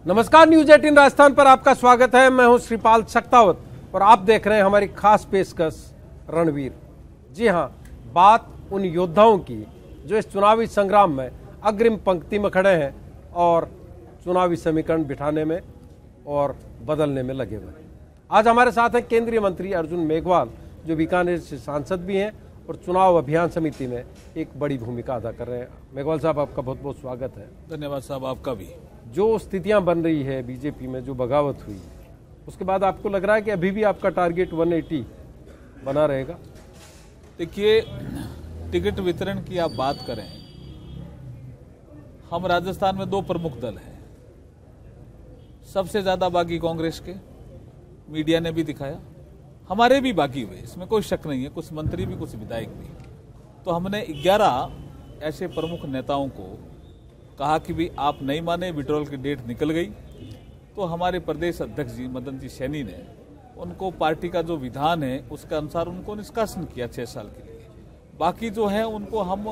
नमस्कार, न्यूज 18 राजस्थान पर आपका स्वागत है। मैं हूं श्रीपाल सक्तावत और आप देख रहे हैं हमारी खास पेशकश रणवीर। जी हां, बात उन योद्धाओं की जो इस चुनावी संग्राम में अग्रिम पंक्ति में खड़े हैं और चुनावी समीकरण बिठाने में और बदलने में लगे हुए हैं। आज हमारे साथ हैं केंद्रीय मंत्री अर्जुन मेघवाल, जो बीकानेर से सांसद भी हैं और चुनाव अभियान समिति में एक बड़ी भूमिका अदा कर रहे हैं। मेघवाल साहब, आपका बहुत बहुत स्वागत है। धन्यवाद साहब, आपका भी। जो स्थितियां बन रही है बीजेपी में, जो बगावत हुई, उसके बाद आपको लग रहा है कि अभी भी आपका टारगेट 180 बना रहेगा? देखिए, टिकट वितरण की आप बात करें, हम राजस्थान में दो प्रमुख दल हैं। सबसे ज्यादा बागी कांग्रेस के, मीडिया ने भी दिखाया, हमारे भी बागी हुए, इसमें कोई शक नहीं है, कुछ मंत्री भी कुछ विधायक भी। तो हमने 11 ऐसे प्रमुख नेताओं को कहा कि भी आप नहीं माने, विड्रॉल की डेट निकल गई, तो हमारे प्रदेश अध्यक्ष जी मदन जी सैनी ने उनको पार्टी का जो विधान है उसके अनुसार उनको निष्कासन किया 6 साल के लिए। बाकी जो है उनको हम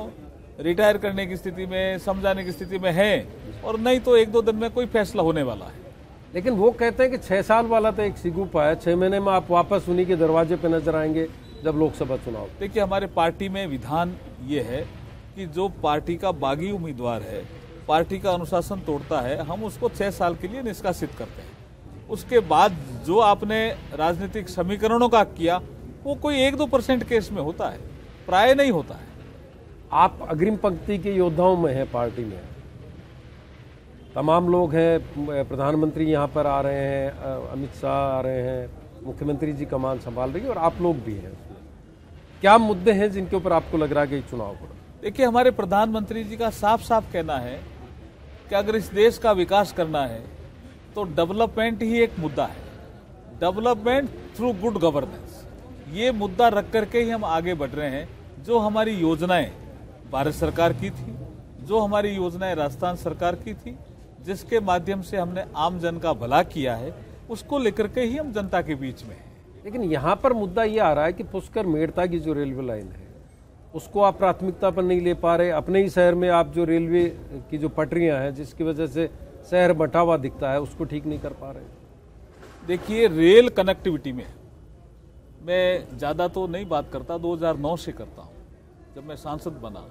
रिटायर करने की स्थिति में, समझाने की स्थिति में हैं, और नहीं तो 1-2 दिन में कोई फैसला होने वाला है। लेकिन वो कहते हैं कि 6 साल वाला तो एक सिगुपा है, 6 महीने में आप वापस उन्हीं के दरवाजे पे नजर आएंगे जब लोकसभा चुनाव। देखिए, हमारे पार्टी में विधान ये है कि जो पार्टी का बागी उम्मीदवार है, पार्टी का अनुशासन तोड़ता है, हम उसको 6 साल के लिए निष्कासित करते हैं। उसके बाद जो आपने राजनीतिक समीकरणों का किया, वो कोई 1-2% केस में होता है, प्राय नहीं होता है। आप अग्रिम पंक्ति के योद्धाओं में हैं, पार्टी में तमाम लोग हैं। प्रधानमंत्री यहाँ पर आ रहे हैं, अमित शाह आ रहे हैं, मुख्यमंत्री जी कमान संभाल रही है और आप लोग भी हैं। क्या मुद्दे हैं जिनके ऊपर आपको लग रहा है कि चुनाव को? देखिए, हमारे प्रधानमंत्री जी का साफ साफ कहना है कि अगर इस देश का विकास करना है तो डेवलपमेंट ही एक मुद्दा है, डेवलपमेंट थ्रू गुड गवर्नेंस। ये मुद्दा रख करके ही हम आगे बढ़ रहे हैं। जो हमारी योजनाएं भारत सरकार की थी, जो हमारी योजनाएं राजस्थान सरकार की थी, जिसके माध्यम से हमने आम जन का भला किया है, उसको लेकर के ही हम जनता के बीच में हैं। लेकिन यहाँ पर मुद्दा ये आ रहा है कि पुष्कर मेड़ता की जो रेलवे लाइन है उसको आप प्राथमिकता पर नहीं ले पा रहे। अपने ही शहर में आप जो रेलवे की जो पटरियां हैं, जिसकी वजह से शहर बंटा हुआ दिखता है, उसको ठीक नहीं कर पा रहे। देखिए, रेल कनेक्टिविटी में मैं ज़्यादा तो नहीं बात करता, 2009 से करता हूँ। जब मैं सांसद बना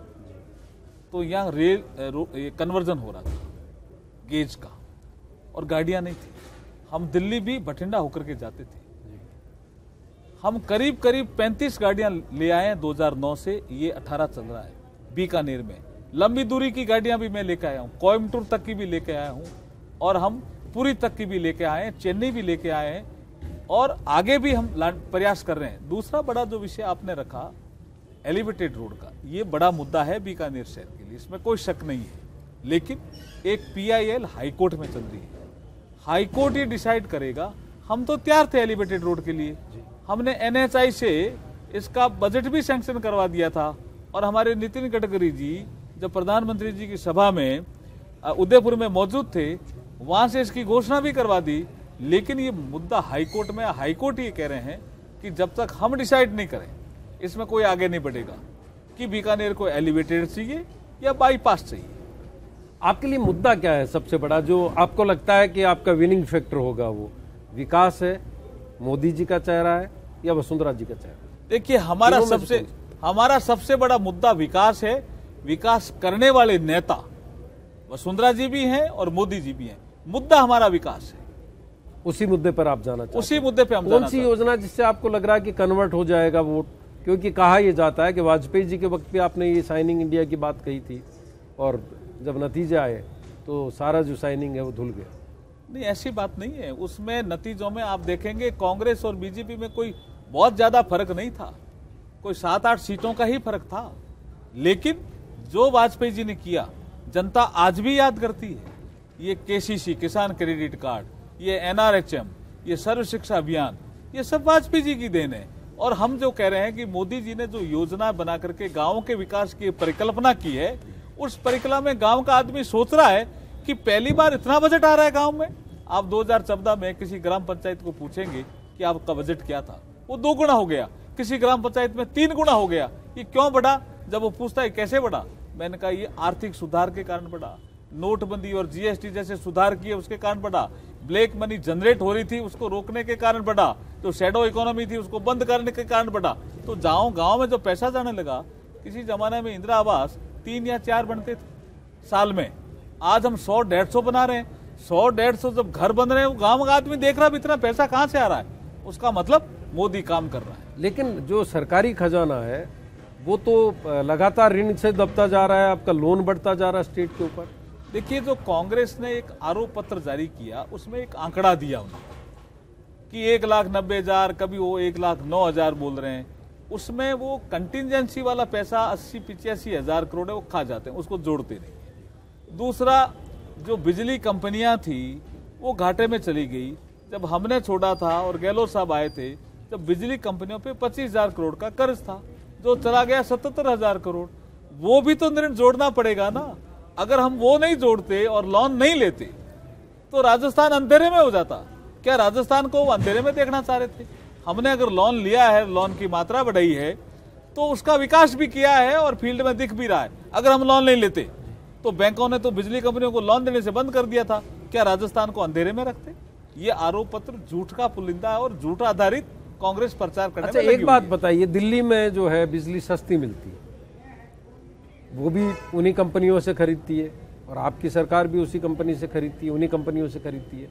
तो यहाँ रेल कन्वर्जन हो रहा था गेज का, और गाड़ियाँ नहीं थी। हम दिल्ली भी बठिंडा होकर के जाते थे। हम करीब 35 गाड़ियां ले आए हैं 2009 से, ये 18 चल रहा है। बीकानेर में लंबी दूरी की गाड़ियां भी मैं लेके आया हूं, कोयम्बटूर तक की भी लेके आया हूं, और हम पुरी तक की भी लेके आए हैं, चेन्नई भी लेके आए हैं, और आगे भी हम प्रयास कर रहे हैं। दूसरा बड़ा जो विषय आपने रखा एलिवेटेड रोड का, ये बड़ा मुद्दा है बीकानेर शहर के लिए, इसमें कोई शक नहीं है। लेकिन एक PIL हाईकोर्ट में चल रही है, हाईकोर्ट ये डिसाइड करेगा। हम तो तैयार थे एलिवेटेड रोड के लिए, हमने NHI से इसका बजट भी सैंक्शन करवा दिया था, और हमारे नितिन गडकरी जी जब प्रधानमंत्री जी की सभा में उदयपुर में मौजूद थे, वहां से इसकी घोषणा भी करवा दी। लेकिन ये मुद्दा हाईकोर्ट में, हाईकोर्ट ये कह रहे हैं कि जब तक हम डिसाइड नहीं करें, इसमें कोई आगे नहीं बढ़ेगा कि बीकानेर को एलिवेटेड चाहिए या बाईपास चाहिए। आपके लिए मुद्दा क्या है सबसे बड़ा, जो आपको लगता है कि आपका विनिंग फैक्टर होगा? वो विकास है, मोदी जी का चेहरा है, या वसुंधरा जी का चेहरा? देखिए, हमारा सबसे बड़ा मुद्दा विकास है। विकास करने वाले नेता वसुंधरा जी भी हैं और मोदी जी भी हैं। मुद्दा हमारा विकास है। उसी मुद्दे पर आप जाना चाहते हैं? उसी मुद्दे पे हम कौन सी योजना जिससे आपको लग रहा है कि कन्वर्ट हो जाएगा वोट? क्योंकि कहा यह जाता है कि वाजपेयी जी के वक्त पे आपने ये साइनिंग इंडिया की बात कही थी, और जब नतीजा आए तो सारा जो साइनिंग है वो धुल गया। नहीं, ऐसी बात नहीं है। उसमें नतीजों में आप देखेंगे कांग्रेस और बीजेपी में कोई बहुत ज्यादा फर्क नहीं था, कोई 7-8 सीटों का ही फर्क था। लेकिन जो वाजपेयी जी ने किया, जनता आज भी याद करती है। ये KCC किसान क्रेडिट कार्ड, ये NRHM, ये सर्व शिक्षा अभियान, ये सब वाजपेयी जी की देन है। और हम जो कह रहे हैं कि मोदी जी ने जो योजना बना करके गाँव के विकास की परिकल्पना की है, उस परिकल्पना में गाँव का आदमी सोच रहा है कि पहली बार इतना बजट आ रहा है गांव में। आप 2014 में किसी ग्राम पंचायत को पूछेंगे कि आपका बजट क्या था, वो 2 गुना हो गया। किसी ग्राम पंचायत में 3 गुना हो गया। ये क्यों बढ़ा? जब वो पूछता है कैसे बढ़ा, मैंने कहा ये आर्थिक सुधार के कारण बढ़ा, नोटबंदी और जीएसटी जैसे सुधार किए उसके कारण बढ़ा, ब्लैक मनी जनरेट हो रही थी उसको रोकने के कारण बढ़ा, जो शैडो इकोनॉमी थी उसको बंद करने के कारण बढ़ा। तो गांव में जो पैसा जाने लगा, किसी जमाने में इंदिरा आवास 3 या 4 बनते थे साल में, आज हम 100-150 बना रहे हैं। 100-150 जब घर बन रहे हैं, गांव का आदमी देख रहा है इतना पैसा कहां से आ रहा है, उसका मतलब मोदी काम कर रहा है। लेकिन जो सरकारी खजाना है वो तो लगातार ऋण से दबता जा रहा है, आपका लोन बढ़ता जा रहा है स्टेट के ऊपर। देखिए, जो कांग्रेस ने एक आरोप पत्र जारी किया उसमें एक आंकड़ा दिया उन्होंने कि 1,90,000, कभी वो 1,09,000 बोल रहे हैं, उसमें वो कंटिजेंसी वाला पैसा 80-85 हजार करोड़ है, वो खा जाते हैं, उसको जोड़ते नहीं। दूसरा, जो बिजली कंपनियां थी वो घाटे में चली गई। जब हमने छोड़ा था और गहलोत साहब आए थे, जब बिजली कंपनियों पे 25,000 करोड़ का कर्ज था, जो चला गया 77,000 करोड़। वो भी तो ऋण जोड़ना पड़ेगा ना। अगर हम वो नहीं जोड़ते और लोन नहीं लेते तो राजस्थान अंधेरे में हो जाता। क्या राजस्थान को वो अंधेरे में देखना चाह रहे थे? हमने अगर लोन लिया है, लोन की मात्रा बढ़ाई है, तो उसका विकास भी किया है और फील्ड में दिख भी रहा है। अगर हम लोन नहीं लेते तो बैंकों ने तो बिजली कंपनियों को लोन देने से बंद कर दिया था। क्या राजस्थान को अंधेरे में रखते? ये आरोप पत्र झूठ का पुलिंदा है और झूठ आधारित कांग्रेस प्रचार करने में लगी हुई है। एक बात बताइए, दिल्ली में जो है बिजली सस्ती मिलती है, वो भी उन्हीं कंपनियों से खरीदती है और आपकी सरकार भी उसी कंपनी से खरीदती है, उन्हीं कंपनियों से खरीदती है।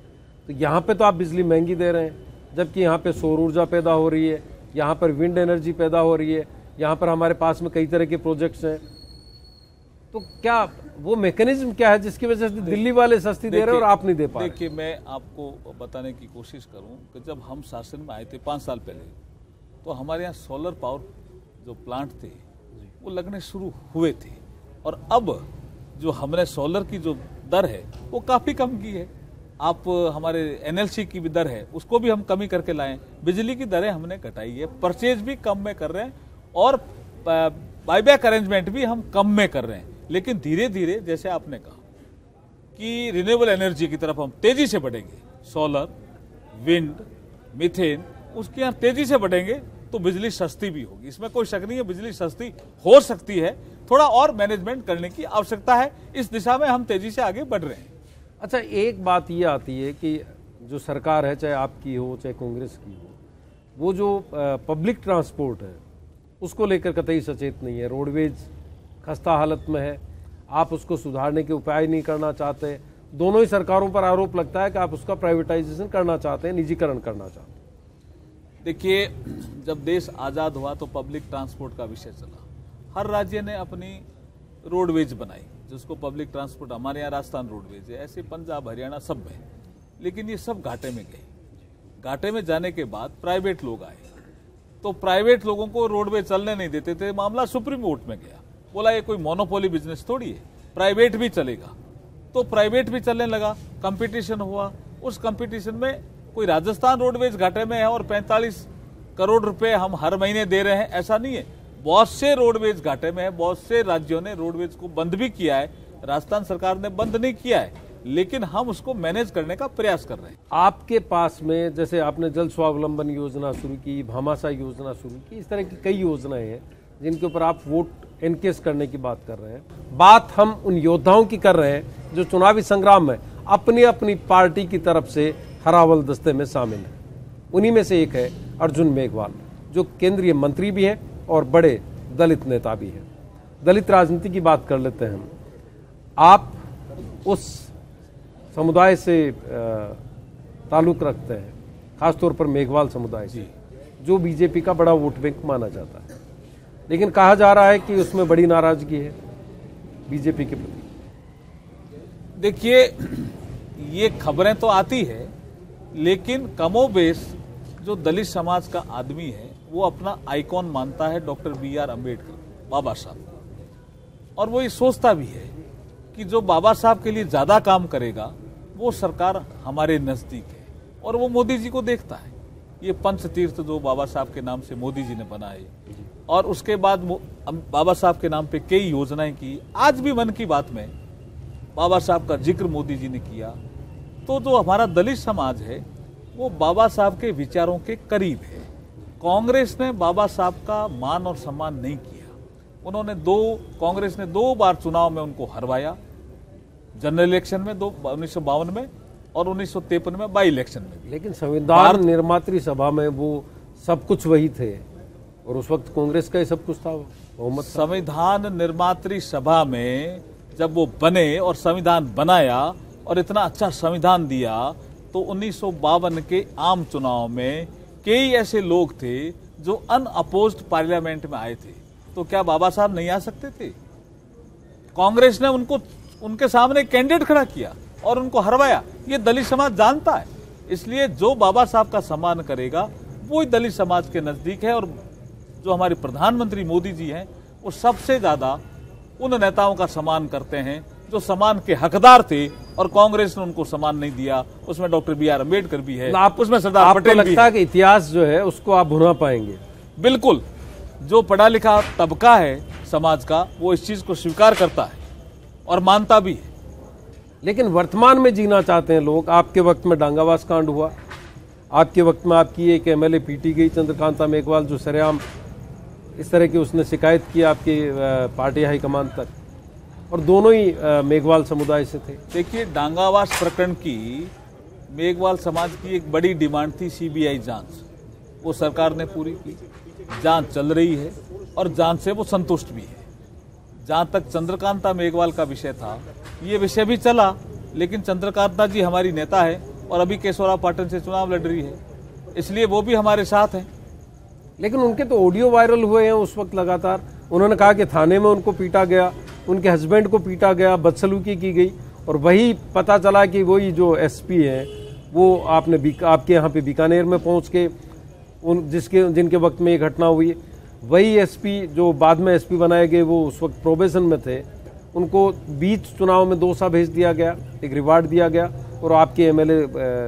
तो यहाँ पे तो आप बिजली महंगी दे रहे हैं, जबकि यहाँ पे सौर ऊर्जा पैदा हो रही है, यहाँ पर विंड एनर्जी पैदा हो रही है, यहाँ पर हमारे पास में कई तरह के प्रोजेक्ट्स हैं। तो क्या वो मैकेनिज्म क्या है जिसकी वजह से दिल्ली वाले सस्ती दे रहे हैं और आप नहीं दे पा रहे? देखिए, मैं आपको बताने की कोशिश करूं कि जब हम शासन में आए थे 5 साल पहले, तो हमारे यहाँ सोलर पावर जो प्लांट थे वो लगने शुरू हुए थे, और अब जो हमने सोलर की जो दर है वो काफी कम की है। आप हमारे एनएलसी की भी दर है उसको भी हम कमी करके लाए, बिजली की दरें हमने घटाई है, परचेज भी कम में कर रहे हैं और बाईबैक अरेंजमेंट भी हम कम में कर रहे हैं। लेकिन धीरे धीरे, जैसे आपने कहा कि रिन्यूएबल एनर्जी की तरफ हम तेजी से बढ़ेंगे, सोलर, विंड, मीथेन, उसकी यहाँ तेजी से बढ़ेंगे तो बिजली सस्ती भी होगी, इसमें कोई शक नहीं है। बिजली सस्ती हो सकती है, थोड़ा और मैनेजमेंट करने की आवश्यकता है, इस दिशा में हम तेजी से आगे बढ़ रहे हैं। अच्छा, एक बात ये आती है कि जो सरकार है, चाहे आपकी हो चाहे कांग्रेस की हो, वो जो पब्लिक ट्रांसपोर्ट है उसको लेकर कतई सचेत नहीं है। रोडवेज खस्ता हालत में है, आप उसको सुधारने के उपाय नहीं करना चाहते। दोनों ही सरकारों पर आरोप लगता है कि आप उसका प्राइवेटाइजेशन करना चाहते हैं, निजीकरण करना चाहते हैं। देखिए, जब देश आज़ाद हुआ तो पब्लिक ट्रांसपोर्ट का विषय चला, हर राज्य ने अपनी रोडवेज बनाई, जिसको पब्लिक ट्रांसपोर्ट, हमारे यहाँ राजस्थान रोडवेज है, ऐसे पंजाब, हरियाणा सब में, लेकिन ये सब घाटे में गए। घाटे में जाने के बाद प्राइवेट लोग आए, तो प्राइवेट लोगों को रोडवेज चलने नहीं देते थे, मामला सुप्रीम कोर्ट में गया, बोला ये कोई मोनोपोली बिजनेस थोड़ी है, प्राइवेट भी चलेगा। तो प्राइवेट भी चलने लगा, कंपटीशन हुआ। उस कंपटीशन में कोई राजस्थान रोडवेज घाटे में है और 45 करोड़ रुपए हम हर महीने दे रहे हैं, ऐसा नहीं है। बहुत से रोडवेज घाटे में है, बहुत से राज्यों ने रोडवेज को बंद भी किया है, राजस्थान सरकार ने बंद नहीं किया है, लेकिन हम उसको मैनेज करने का प्रयास कर रहे हैं। आपके पास में जैसे आपने जल स्वावलंबन योजना शुरू की, भामाशाह योजना शुरू की, इस तरह की कई योजनाएं हैं जिनके ऊपर आप वोट एनकेस करने की बात कर रहे हैं। बात हम उन योद्धाओं की कर रहे हैं जो चुनावी संग्राम में अपनी अपनी पार्टी की तरफ से हरावल दस्ते में शामिल है। उन्हीं में से एक है अर्जुन मेघवाल, जो केंद्रीय मंत्री भी है और बड़े दलित नेता भी है। दलित राजनीति की बात कर लेते हैं हम। आप उस समुदाय से ताल्लुक रखते हैं, खासतौर पर मेघवाल समुदाय से, जो बीजेपी का बड़ा वोट बैंक माना जाता है, लेकिन कहा जा रहा है कि उसमें बड़ी नाराजगी है बीजेपी के प्रति। देखिए, ये खबरें तो आती है, लेकिन कमोबेश जो दलित समाज का आदमी है वो अपना आइकॉन मानता है डॉक्टर BR अम्बेडकर, बाबा साहब, और वो ये सोचता भी है कि जो बाबा साहब के लिए ज्यादा काम करेगा वो सरकार हमारे नजदीक है, और वो मोदी जी को देखता है। ये पंच तीर्थ जो बाबा साहब के नाम से मोदी जी ने बनाए, और उसके बाद बाबा साहब के नाम पे कई योजनाएं की। आज भी मन की बात में बाबा साहब का जिक्र मोदी जी ने किया। तो जो हमारा दलित समाज है वो बाबा साहब के विचारों के करीब है। कांग्रेस ने बाबा साहब का मान और सम्मान नहीं किया। कांग्रेस ने 2 बार चुनाव में उनको हरवाया, जनरल इलेक्शन में 1952 में और 1953 में बाई इलेक्शन में भी। लेकिन संविधान निर्मात्री सभा में वो सब कुछ वही थे और उस वक्त कांग्रेस का ही सब कुछ था। बहुमत संविधान निर्मात्री सभा में जब वो बने और संविधान बनाया और इतना अच्छा संविधान दिया, तो 1952 के आम चुनाव में कई ऐसे लोग थे जो अनअपोज्ड पार्लियामेंट में आए थे। तो क्या बाबा साहब नहीं आ सकते थे? कांग्रेस ने उनके सामने कैंडिडेट खड़ा किया और उनको हरवाया। ये दलित समाज जानता है, इसलिए जो बाबा साहब का सम्मान करेगा वो ही दलित समाज के नजदीक है। और जो हमारे प्रधानमंत्री मोदी जी हैं, वो सबसे ज्यादा उन नेताओं का सम्मान करते हैं जो सम्मान के हकदार थे और कांग्रेस ने उनको सम्मान नहीं दिया। उसमें डॉक्टर बी.आर. अम्बेडकर भी है, उसमें सरदार पटेल भी है। लगता है कि इतिहास जो है उसको आप भुना पाएंगे? बिल्कुल, जो पढ़ा लिखा तबका है समाज का, वो इस चीज को स्वीकार करता है और मानता भी है। लेकिन वर्तमान में जीना चाहते हैं लोग। आपके वक्त में डांगावास कांड हुआ, आपके वक्त में आपकी एक एमएलए पीटी गई, चंद्रकांता मेघवाल, जो सरेआम इस तरह की उसने शिकायत की आपकी पार्टी हाईकमान तक, और दोनों ही मेघवाल समुदाय से थे। देखिए, डांगावास प्रकरण की मेघवाल समाज की एक बड़ी डिमांड थी सीबीआई जांच। वो सरकार ने पूरी की, जांच चल रही है और जांच से वो संतुष्ट भी है। जहां तक चंद्रकांता मेघवाल का विषय था, ये विषय भी चला, लेकिन चंद्रकांता जी हमारी नेता है और अभी केशवराव पाटन से चुनाव लड़ रही है, इसलिए वो भी हमारे साथ हैं। लेकिन उनके तो ऑडियो वायरल हुए हैं उस वक्त लगातार। उन्होंने कहा कि थाने में उनको पीटा गया, उनके हस्बैंड को पीटा गया, बदसलूकी की गई, और वही पता चला कि वही जो एसपी है वो आपके यहाँ पे बीकानेर में पहुंच के जिनके वक्त में ये घटना हुई, वही एसपी जो बाद में एसपी बनाए गए, वो उस वक्त प्रोबेशन में थे, उनको बीच चुनाव में दोसा भेज दिया गया, एक रिवार्ड दिया गया, और आपके एमएलए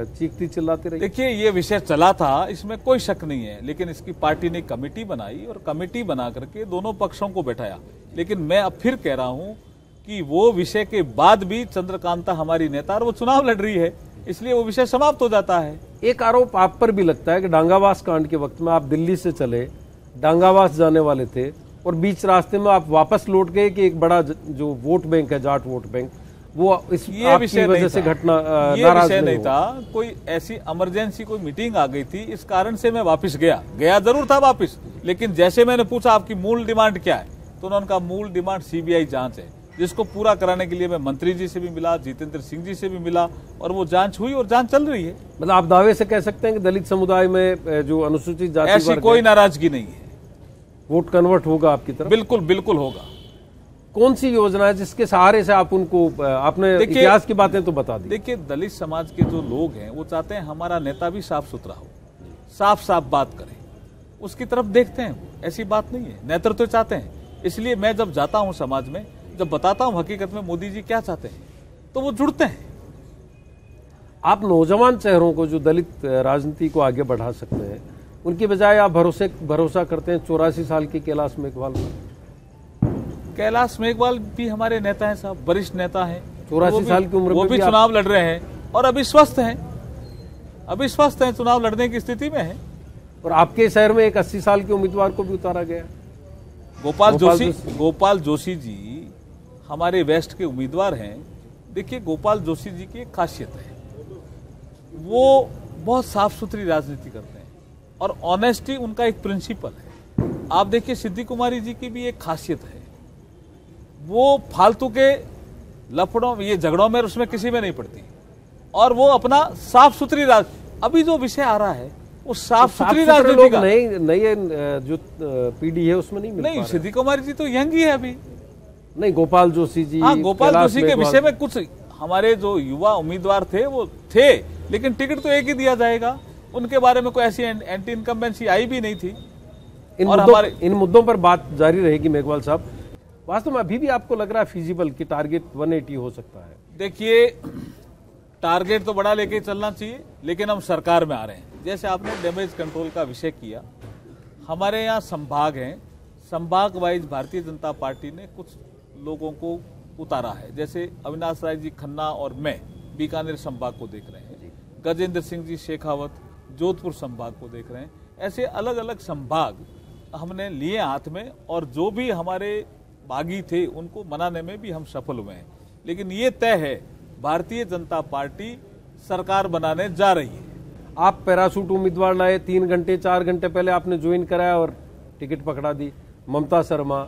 चीखती चिल्लाते रहे। देखिए, ये विषय चला था, इसमें कोई शक नहीं है, लेकिन इसकी पार्टी ने कमेटी बनाई और कमेटी बना करके दोनों पक्षों को बैठाया। लेकिन मैं अब फिर कह रहा हूं कि वो विषय के बाद भी चंद्रकांता हमारी नेता और वो चुनाव लड़ रही है, इसलिए वो विषय समाप्त हो जाता है। एक आरोप आप पर भी लगता है कि डांगावास कांड के वक्त में आप दिल्ली से चले, डांगावास जाने वाले थे, और बीच रास्ते में आप वापस लौट गए कि एक बड़ा जो वोट बैंक है, जाट वोट बैंक, वो ये विषय वजह से घटना ये विषय नहीं था। कोई ऐसी इमरजेंसी कोई मीटिंग आ गई थी, इस कारण से मैं वापस गया जरूर था वापस, लेकिन जैसे मैंने पूछा आपकी मूल डिमांड क्या है, तो उन्होंने कहा मूल डिमांड सीबीआई जांच है, जिसको पूरा कराने के लिए मैं मंत्री जी से भी मिला, जितेंद्र सिंह जी से भी मिला, और वो जांच हुई और जांच चल रही है। मतलब आप दावे से कह सकते हैं कि दलित समुदाय में जो अनुसूचित जाति ऐसी कोई नाराजगी नहीं है। वोट कन्वर्ट होगा आपकी तरफ? बिल्कुल बिल्कुल होगा। कौन सी योजना है जिसके सहारे से आप उनको, आपने इतिहास की बातें तो बता दी। देखिए, दलित समाज के जो लोग हैं वो चाहते हैं हमारा नेता भी साफ सुथरा हो, साफ साफ बात करे, उसकी तरफ देखते हैं। ऐसी बात नहीं है, नेतृत्व तो चाहते हैं। इसलिए मैं जब जाता हूं समाज में, जब बताता हूं हकीकत में मोदी जी क्या चाहते हैं, तो वो जुड़ते हैं। आप नौजवान चेहरों को जो दलित राजनीति को आगे बढ़ा सकते हैं, उनकी बजाय आप भरोसा करते हैं 84 साल के कैलाश मेघवाल पर। कैलाश मेघवाल भी हमारे नेता हैं साहब, वरिष्ठ नेता हैं, 84 साल की उम्र में वो भी चुनाव लड़ रहे हैं और अभी स्वस्थ हैं, चुनाव लड़ने की स्थिति में हैं। और आपके शहर में एक 80 साल के उम्मीदवार को भी उतारा गया, गोपाल जोशी जी हमारे वेस्ट के उम्मीदवार हैं। देखिए, गोपाल जोशी जी की एक खासियत है, वो बहुत साफ सुथरी राजनीति करते हैं और ऑनेस्टी उनका एक प्रिंसिपल है। आप देखिए, सिद्धि कुमारी जी की भी एक खासियत है, वो फालतू के लफड़ों, ये झगड़ों में, उसमें किसी में नहीं पड़ती, और वो अपना साफ सुथरी अभी जो विषय आ रहा है वो साफ सुथरी राजनीति का नई जो पीढ़ी है उसमें नहीं। सिद्धि कुमारी जी तो यंग ही है अभी। नहीं, गोपाल जोशी जी, हाँ, गोपाल जोशी के विषय में कुछ हमारे जो युवा उम्मीदवार थे वो थे, लेकिन टिकट तो एक ही दिया जाएगा। उनके बारे में कोई ऐसी एंटी इनकम्बेंसी आई भी नहीं थी। इन मुद्दों पर बात जारी रहेगी मेघवाल साहब। वास्तव में अभी भी आपको लग रहा है फिजिबल कि टारगेट 180 हो सकता है? देखिए, टारगेट तो बड़ा लेके चलना चाहिए, लेकिन हम सरकार में आ रहे हैं। जैसे आपने डैमेज कंट्रोल का विषय किया, हमारे यहाँ संभाग हैं, संभाग वाइज भारतीय जनता पार्टी ने कुछ लोगों को उतारा है। जैसे अविनाश राय जी खन्ना और मैं बीकानेर संभाग को देख रहे हैं, गजेंद्र सिंह जी शेखावत जोधपुर संभाग को देख रहे हैं। ऐसे अलग अलग संभाग हमने लिए हाथ में, और जो भी हमारे बागी थे उनको मनाने में भी हम सफल हुए हैं। लेकिन ये तय है भारतीय जनता पार्टी सरकार बनाने जा रही है। आप पैराशूट उम्मीदवार लाए, 3 घंटे 4 घंटे पहले आपने ज्वाइन कराया और टिकट पकड़ा दी। ममता शर्मा,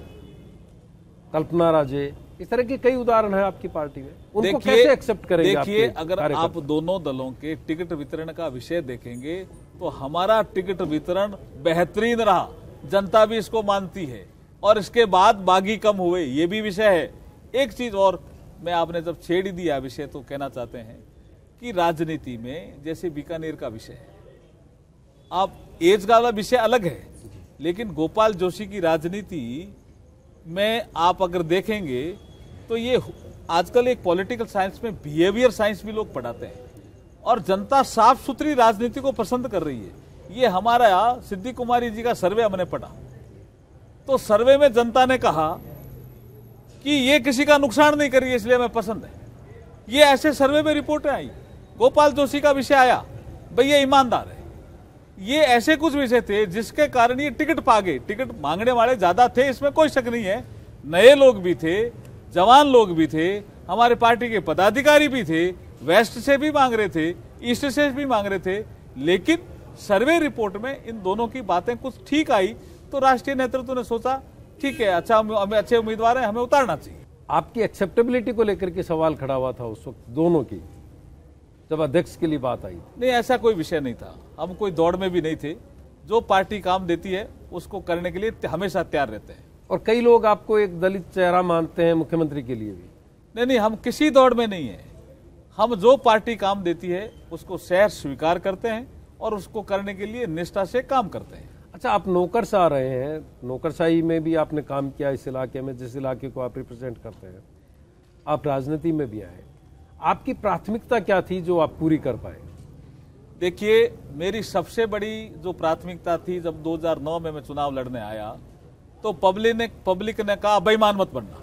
कल्पना राजे, इस तरह के कई उदाहरण हैं आपकी पार्टी में। उनको कैसे एक्सेप्ट करेंगे? देखिए, अगर आप दोनों दलों के टिकट वितरण का विषय देखेंगे तो हमारा टिकट वितरण बेहतरीन रहा, जनता भी इसको मानती है, और इसके बाद बागी कम हुए, ये भी विषय है। एक चीज और मैं, आपने जब छेड़ ही दिया विषय, तो कहना चाहते हैं कि राजनीति में जैसे बीकानेर का विषय है, आप एज का विषय अलग है, लेकिन गोपाल जोशी की राजनीति में आप अगर देखेंगे तो ये आजकल एक पॉलिटिकल साइंस में बिहेवियर साइंस भी लोग पढ़ाते हैं, और जनता साफ सुथरी राजनीति को पसंद कर रही है। ये हमारा सिद्धि कुमारी जी का सर्वे हमने पढ़ा, तो सर्वे में जनता ने कहा कि ये किसी का नुकसान नहीं करी, इसलिए हमें पसंद है। ये ऐसे सर्वे में रिपोर्टें आई। गोपाल जोशी का विषय आया, भैया ईमानदार है। ये ऐसे कुछ विषय थे जिसके कारण ये टिकट पा गए। टिकट मांगने वाले ज्यादा थे, इसमें कोई शक नहीं है। नए लोग भी थे, जवान लोग भी थे, हमारे पार्टी के पदाधिकारी भी थे, वेस्ट से भी मांग रहे थे, ईस्ट से भी मांग रहे थे, लेकिन सर्वे रिपोर्ट में इन दोनों की बातें कुछ ठीक आई, तो राष्ट्रीय नेतृत्व ने सोचा ठीक है, अच्छा, हमें अच्छे उम्मीदवार हैं, हमें उतारना चाहिए। आपकी एक्सेप्टेबिलिटी को लेकर के सवाल खड़ा हुआ था उस वक्त दोनों की, जब अध्यक्ष के लिए बात आई। नहीं, ऐसा कोई विषय नहीं था, हम कोई दौड़ में भी नहीं थे। जो पार्टी काम देती है उसको करने के लिए हमेशा तैयार रहते हैं। और कई लोग आपको एक दलित चेहरा मानते हैं मुख्यमंत्री के लिए भी। नहीं, हम किसी दौड़ में नहीं है। हम जो पार्टी काम देती है उसको शहर स्वीकार करते हैं और उसको करने के लिए निष्ठा से काम करते हैं। अच्छा, आप नौकरशाह रहे हैं, नौकरशाही में भी आपने काम किया इस इलाके में, जिस इलाके को आप रिप्रेजेंट करते हैं। आप राजनीति में भी आए, आपकी प्राथमिकता क्या थी जो आप पूरी कर पाए? देखिए, मेरी सबसे बड़ी जो प्राथमिकता थी, जब 2009 में मैं चुनाव लड़ने आया तो पब्लिक ने कहा बेईमान मत बनना।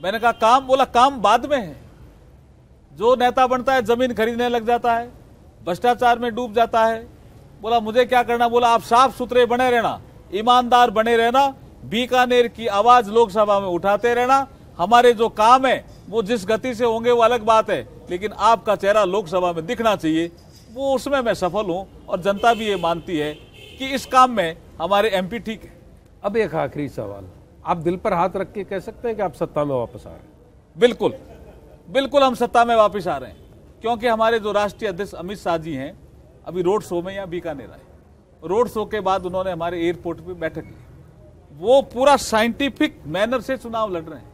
मैंने कहा काम, बोला काम बाद में है। जो नेता बनता है जमीन खरीदने लग जाता है, भ्रष्टाचार में डूब जाता है। बोला मुझे क्या करना? बोला आप साफ सुथरे बने रहना, ईमानदार बने रहना, बीकानेर की आवाज लोकसभा में उठाते रहना। हमारे जो काम है वो जिस गति से होंगे वो अलग बात है, लेकिन आपका चेहरा लोकसभा में दिखना चाहिए। वो उसमें मैं सफल हूं, और जनता भी ये मानती है कि इस काम में हमारे एमपी ठीक है। अब एक आखिरी सवाल, आप दिल पर हाथ रख के कह सकते हैं कि आप सत्ता में वापस आ रहे हैं? बिल्कुल बिल्कुल, हम सत्ता में वापस आ रहे हैं, क्योंकि हमारे जो राष्ट्रीय अध्यक्ष अमित शाह जी हैं, अभी रोड शो में यहाँ बीकानेर आए। रोड शो के बाद उन्होंने हमारे एयरपोर्ट पे बैठक ली। वो पूरा साइंटिफिक मैनर से चुनाव लड़ रहे हैं,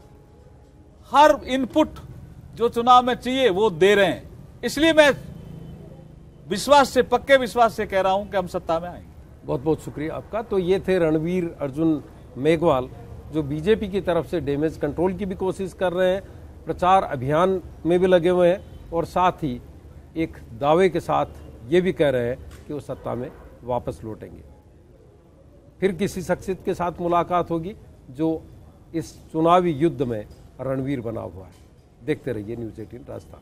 हर इनपुट जो चुनाव में चाहिए वो दे रहे हैं। इसलिए मैं विश्वास से, पक्के विश्वास से कह रहा हूं कि हम सत्ता में आएंगे। बहुत बहुत शुक्रिया आपका। तो ये थे रणवीर अर्जुन मेघवाल, जो बीजेपी की तरफ से डैमेज कंट्रोल की भी कोशिश कर रहे हैं, प्रचार अभियान में भी लगे हुए हैं, और साथ ही एक दावे के साथ ये भी कह रहे हैं कि वो सत्ता में वापस लौटेंगे। फिर किसी शख्सियत के साथ मुलाकात होगी जो इस चुनावी युद्ध में रणवीर बना हुआ है। देखते रहिए न्यूज़ 18 राजस्थान।